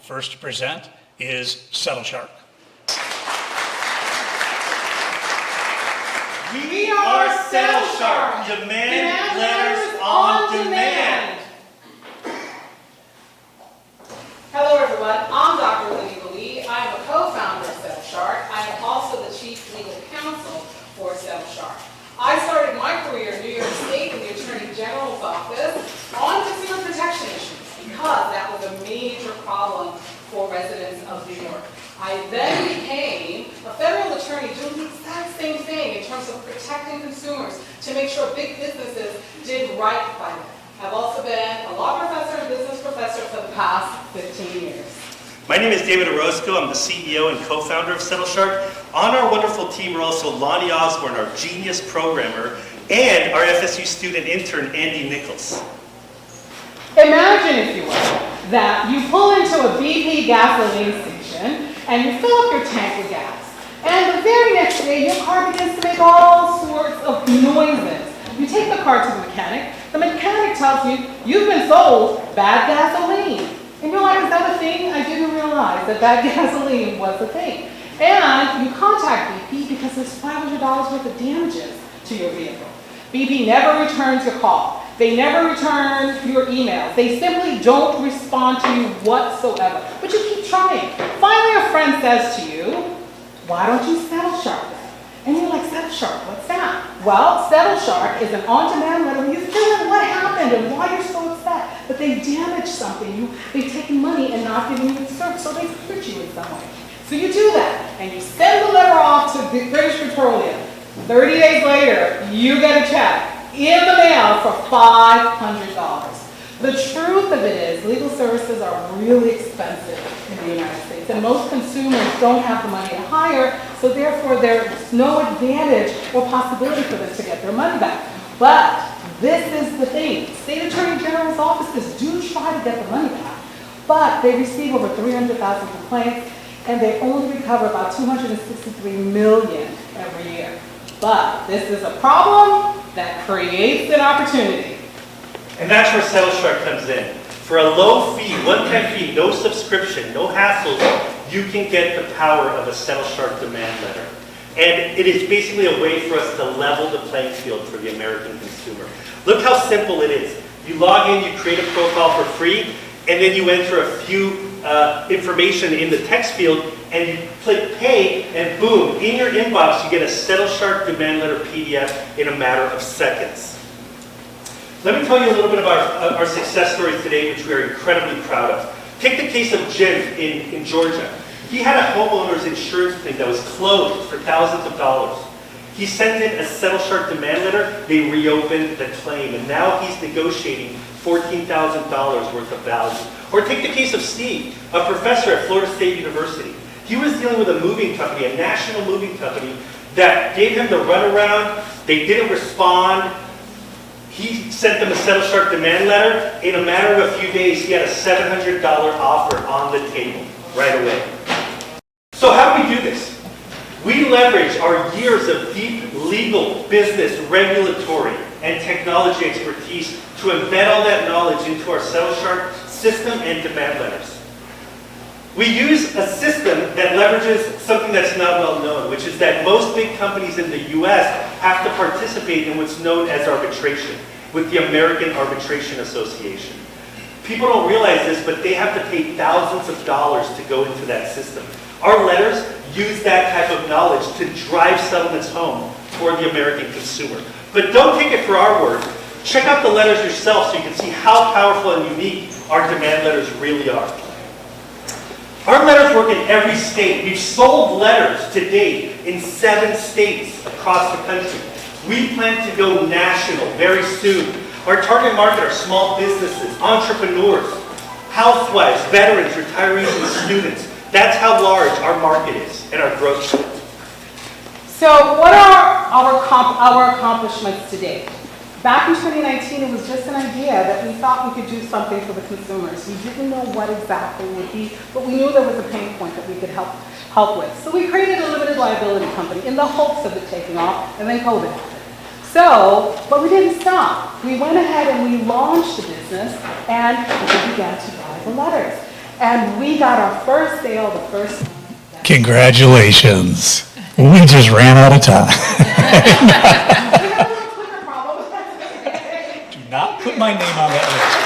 First to present is SettleShark. We are SettleShark, demand letters on demand. Hello everyone, I'm Dr. Lenny Lee. I am a co-founder of SettleShark. I am also the chief legal counsel for SettleShark. I started my career in New York State in the Attorney General's office on consumer protection issues because that was a major problem for residents of New York. I then became a federal attorney doing the exact same thing in terms of protecting consumers to make sure big businesses did right by them. I've also been a law professor and business professor for the past 15 years. My name is David Orozco. I'm the CEO and co-founder of SettleShark. On our wonderful team are also Lonnie Osborne, our genius programmer, and our FSU student intern, Andy Nichols. Imagine, if you will, that you pull into a BP gasoline station and you fill up your tank with gas. And the very next day, your car begins to make all sorts of noises. You take the car to the mechanic tells you, you've been sold bad gasoline. And you're like, is that a thing? I didn't realize that bad gasoline was a thing. And you contact BP because there's $500 worth of damages to your vehicle. BP never returns your call. They never return your emails. They simply don't respond to you whatsoever. But you keep trying. Finally, a friend says to you, why don't you SettleShark then? And you're like, SettleShark, what's that? Well, SettleShark is an on-demand letter where you fill in what happened and why you're so upset. But they damaged something. They've taken money and not giving you the service, so they've hurt you in some way. So you do that, and you send the letter off to British Petroleum. 30 days later, you get a check in the mail for $500. The truth of it is, legal services are really expensive in the United States, and most consumers don't have the money to hire, so therefore there's no advantage or possibility for them to get their money back. But this is the thing. State Attorney General's offices do try to get the money back, but they receive over 300,000 complaints, and they only recover about $263 million every year. But this is a problem that creates an opportunity. And that's where SettleShark comes in. For a low fee, one-time fee, no subscription, no hassles, you can get the power of a SettleShark demand letter. And it is basically a way for us to level the playing field for the American consumer. Look how simple it is. You log in, you create a profile for free, and then you enter a few information in the text field, and you click pay, and boom, in your inbox you get a SettleShark demand letter PDF in a matter of seconds. Let me tell you a little bit about our success stories today, which we are incredibly proud of. Take the case of Jim in Georgia. He had a homeowner's insurance claim that was closed for thousands of dollars. He sent in a SettleShark demand letter, they reopened the claim, and now he's negotiating $14,000 worth of value. Or take the case of Steve, a professor at Florida State University. He was dealing with a moving company, a national moving company, that gave him the runaround. They didn't respond. He sent them a SettleShark demand letter. In a matter of a few days, he had a $700 offer on the table right away. So how do we do this? We leverage our years of deep legal, business, regulatory, and technology expertise to embed all that knowledge into our SettleShark system and demand letters. We use a system that leverages something that's not well known, which is that most big companies in the US have to participate in what's known as arbitration with the American Arbitration Association. People don't realize this, but they have to pay thousands of dollars to go into that system. Our letters use that type of knowledge to drive settlements home for the American consumer. But don't take it for our word. Check out the letters yourself so you can see how powerful and unique our demand letters really are. Our letters work in every state. We've sold letters to date in 7 states across the country. We plan to go national very soon. Our target market are small businesses, entrepreneurs, housewives, veterans, retirees, and students. That's how large our market is and our growth rate. So what are our accomplishments today? Back in 2019, it was just an idea that we thought we could do something for the consumers. We didn't know what exactly it would be, but we knew there was a pain point that we could help with. So we created a limited liability company in the hopes of it taking off, and then COVID happened. But we didn't stop. We went ahead and we launched the business, and we began to buy the letters. And we got our first sale the first time. Congratulations. We just ran out of time. We have a little clicker problem. Do not put my name on that list.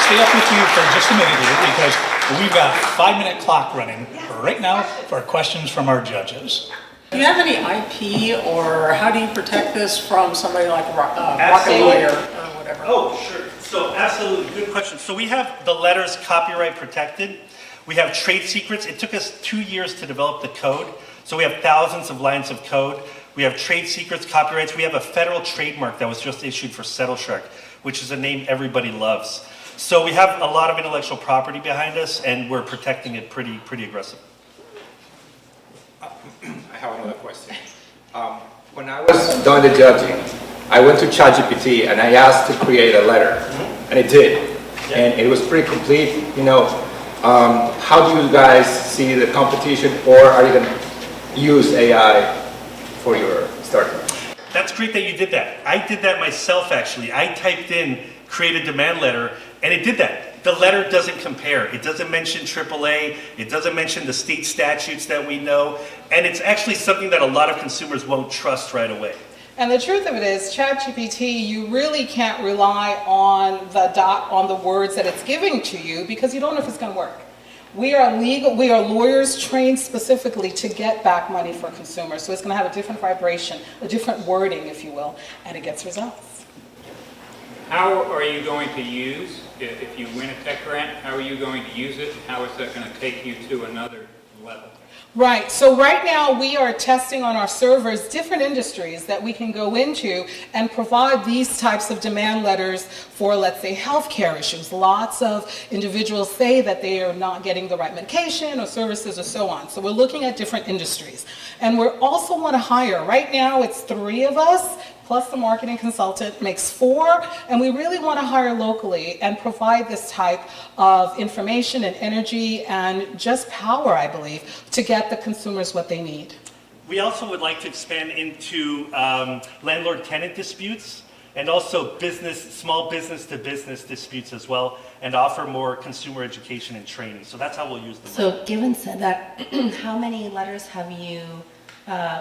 Stay up with you for just a minute here because we've got a 5-minute clock running right now for questions from our judges. Do you have any IP, or how do you protect this from somebody like Rocket Absolutely. Lawyer or whatever? Oh, sure. So absolutely, good question. So we have the letters copyright protected. We have trade secrets. It took us 2 years to develop the code. So we have thousands of lines of code. We have trade secrets, copyrights. We have a federal trademark that was just issued for SettleShark, which is a name everybody loves. So we have a lot of intellectual property behind us, and we're protecting it pretty aggressive. I have another question. When I was doing the judging, I went to ChatGPT and I asked to create a letter, and it did. Yeah. And it was pretty complete. How do you guys see the competition, or are you going to use AI for your starting? That's great that you did that. I did that myself, actually. I typed in, create a demand letter, and it did that. The letter doesn't compare. It doesn't mention AAA. It doesn't mention the state statutes that we know. And it's actually something that a lot of consumers won't trust right away. And the truth of it is, ChatGPT, you really can't rely on the words that it's giving to you because you don't know if it's going to work. We are lawyers trained specifically to get back money for consumers. So it's going to have a different vibration, a different wording, if you will, and it gets results. How are you going to use, if you win a tech grant, how are you going to use it? How is that going to take you to another level? Right, so right now we are testing on our servers different industries that we can go into and provide these types of demand letters for, let's say, healthcare issues. Lots of individuals say that they are not getting the right medication or services or so on. So we're looking at different industries. And we also want to hire, right now it's 3 of us, plus the marketing consultant makes 4, and we really want to hire locally and provide this type of information and energy and just power, I believe, to get the consumers what they need. We also would like to expand into landlord-tenant disputes and also small business-to-business disputes as well, and offer more consumer education and training. So that's how we'll use the So given said that, how many letters have you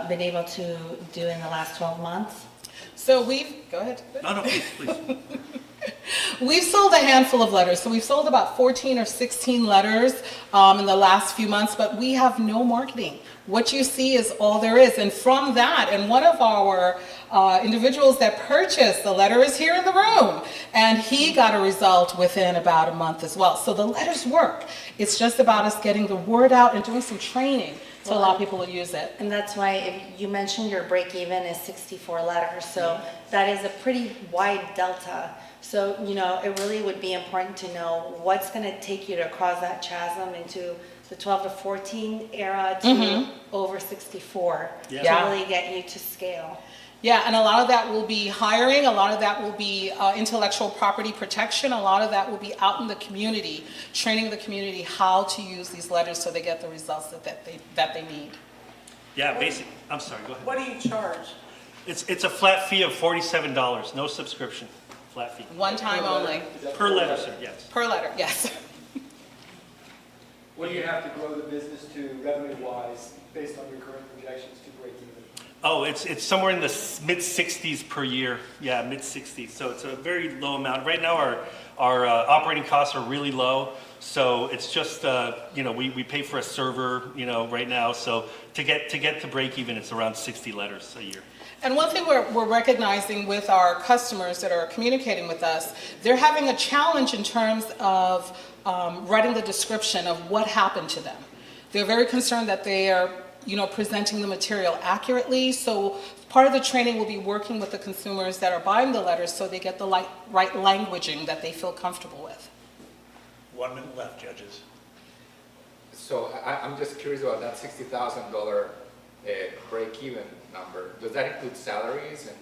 been able to do in the last 12 months? So go ahead. No, please. We've sold a handful of letters. So we've sold about 14 or 16 letters in the last few months, but we have no marketing. What you see is all there is. And from that, and one of our individuals that purchased the letter is here in the room, and he got a result within about a month as well. So the letters work. It's just about us getting the word out and doing some training to allow people to use it. And that's why if you mentioned your break even is 64 letters, so that is a pretty wide delta. So, it really would be important to know what's going to take you to cross that chasm into the 12 to 14 era to over 64 to really get you to scale. Yeah, and a lot of that will be hiring, a lot of that will be intellectual property protection, a lot of that will be out in the community, training the community how to use these letters so they get the results that they need. Yeah, I'm sorry, go ahead. What do you charge? It's a flat fee of $47, no subscription, flat fee. One time only. Per letter, sir, yes. Per letter, yes. What do you have to grow the business to revenue-wise based on your current projections to break even? Oh, it's somewhere in the mid-60s per year. Yeah, mid-60s. So it's a very low amount. Right now, our operating costs are really low. So it's just we pay for a server right now. So to get to break even, it's around 60 letters a year. And one thing we're recognizing with our customers that are communicating with us, they're having a challenge in terms of writing the description of what happened to them. They're very concerned that they are presenting the material accurately. So part of the training will be working with the consumers that are buying the letters so they get the right languaging that they feel comfortable with. 1 minute left, judges. So I'm just curious about that $60,000 break-even number. Does that include salaries and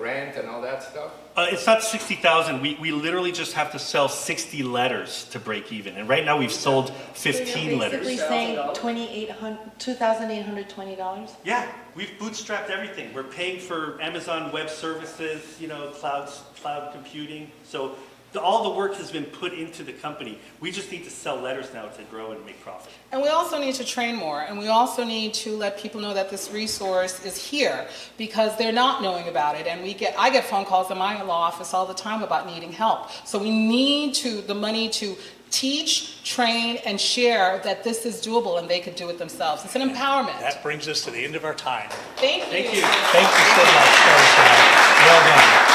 rent and all that stuff? It's not 60,000. We literally just have to sell 60 letters to break even. And right now we've sold 15 letters. Basically saying $2,820? Yeah, we've bootstrapped everything. We're paying for Amazon Web Services, cloud computing. So All the work has been put into the company. We just need to sell letters now to grow and make profit. And we also need to train more, and we also need to let people know that this resource is here, because they're not knowing about it. And I get phone calls in my law office all the time about needing help. So we need the money to teach, train, and share that this is doable and they could do it themselves. It's an empowerment. That brings us to the end of our time. Thank you. Thank you. Thank you so much. Well done.